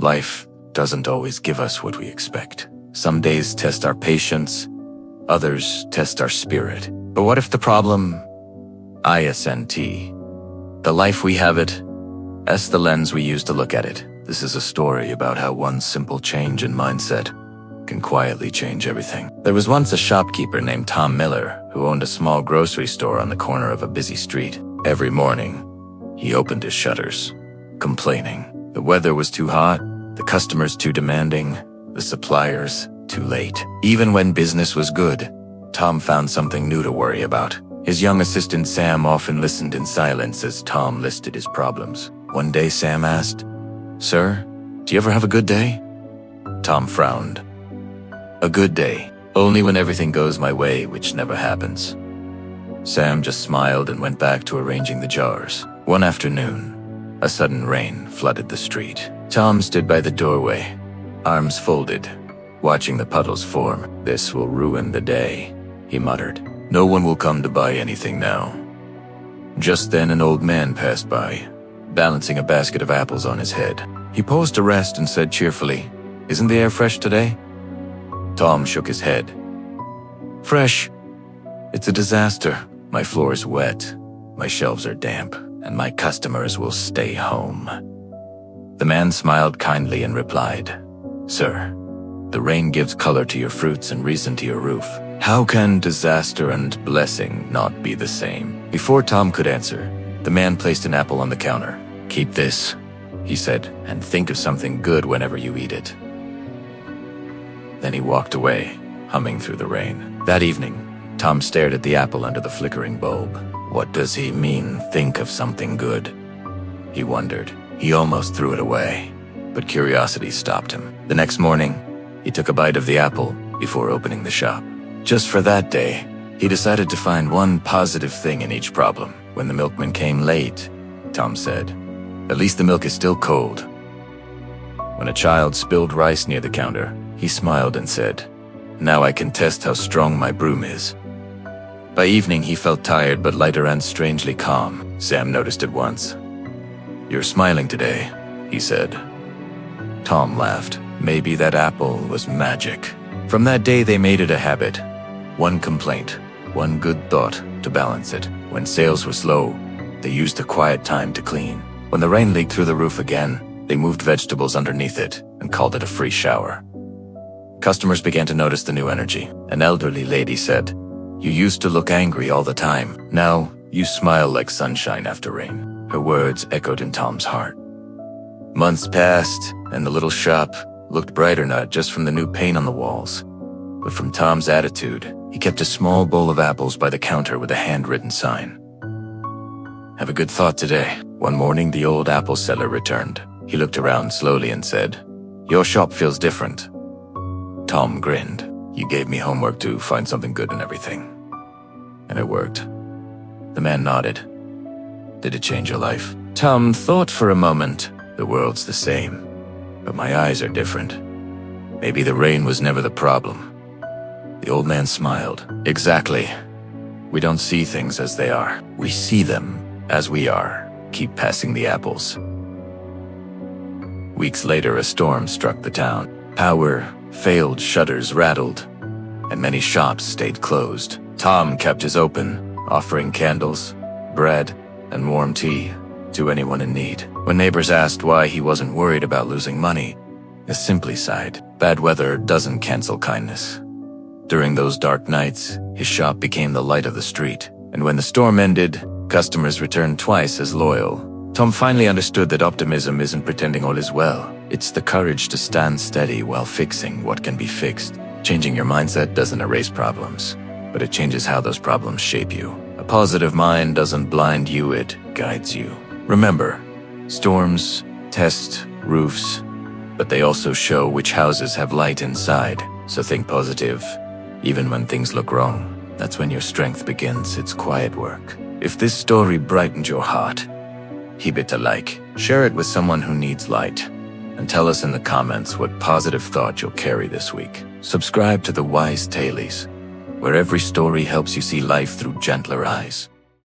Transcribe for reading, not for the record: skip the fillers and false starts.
Life doesn't always give us what we expect. Some days test our patience, others test our spirit. But what if the problem isn't the life we have it? That's the lens we use to look at it. This is a story about how one simple change in mindset can quietly change everything. There was once a shopkeeper named Tom Miller who owned a small grocery store on the corner of a busy street. Every morning, he opened his shutters, complaining. The weather was too hot, the customers too demanding, the suppliers too late. Even when business was good, Tom found something new to worry about. His young assistant Sam often listened in silence as Tom listed his problems. One day Sam asked, "Sir, do you ever have a good day?" Tom frowned. "A good day? Only when everything goes my way, which never happens." Sam just smiled and went back to arranging the jars. One afternoon, a sudden rain flooded the street. Tom stood by the doorway, arms folded, watching the puddles form. "This will ruin the day," he muttered. "No one will come to buy anything now." Just then an old man passed by, balancing a basket of apples on his head. He paused to rest and said cheerfully, "Isn't the air fresh today?" Tom shook his head. "Fresh? It's a disaster. My floor is wet, my shelves are damp, and my customers will stay home." The man smiled kindly and replied, "Sir, the rain gives color to your fruits and reason to your roof. How can disaster and blessing not be the same?" Before Tom could answer, the man placed an apple on the counter. "Keep this," he said, "and think of something good whenever you eat it." Then he walked away, humming through the rain. That evening, Tom stared at the apple under the flickering bulb. What does he mean, think of something good? He wondered. He almost threw it away, but curiosity stopped him. The next morning, he took a bite of the apple before opening the shop. Just for that day, he decided to find one positive thing in each problem. When the milkman came late, Tom said, "At least the milk is still cold." When a child spilled rice near the counter, he smiled and said, "Now I can test how strong my broom is." By evening, he felt tired but lighter and strangely calm. Sam noticed at once. "You're smiling today," he said. Tom laughed. Maybe that apple was magic. From that day, they made it a habit. One complaint, one good thought to balance it. When sales were slow, they used the quiet time to clean. When the rain leaked through the roof again, they moved vegetables underneath it and called it a free shower. Customers began to notice the new energy. An elderly lady said, "You used to look angry all the time. Now, you smile like sunshine after rain." Her words echoed in Tom's heart. Months passed, and the little shop looked brighter not just from the new paint on the walls, but from Tom's attitude. He kept a small bowl of apples by the counter with a handwritten sign. "Have a good thought today." One morning, the old apple seller returned. He looked around slowly and said, "Your shop feels different." Tom grinned. "You gave me homework to find something good in everything. And it worked." The man nodded. "Did it change your life?" Tom thought for a moment. "The world's the same, but my eyes are different. Maybe the rain was never the problem." The old man smiled. "Exactly. We don't see things as they are. We see them as we are. Keep passing the apples." Weeks later, a storm struck the town. Power failed, shutters rattled, and many shops stayed closed. Tom kept his open, offering candles, bread, and warm tea to anyone in need. When neighbors asked why he wasn't worried about losing money, he simply sighed. Bad weather doesn't cancel kindness. During those dark nights, his shop became the light of the street, and when the storm ended, customers returned twice as loyal. Tom finally understood that optimism isn't pretending all is well. It's the courage to stand steady while fixing what can be fixed. Changing your mindset doesn't erase problems, but it changes how those problems shape you. A positive mind doesn't blind you, it guides you. Remember, storms test roofs, but they also show which houses have light inside. So think positive, even when things look wrong. That's when your strength begins its quiet work. If this story brightened your heart, heap it a like. Share it with someone who needs light. And tell us in the comments what positive thought you'll carry this week. Subscribe to the Wise Tailies, where every story helps you see life through gentler eyes.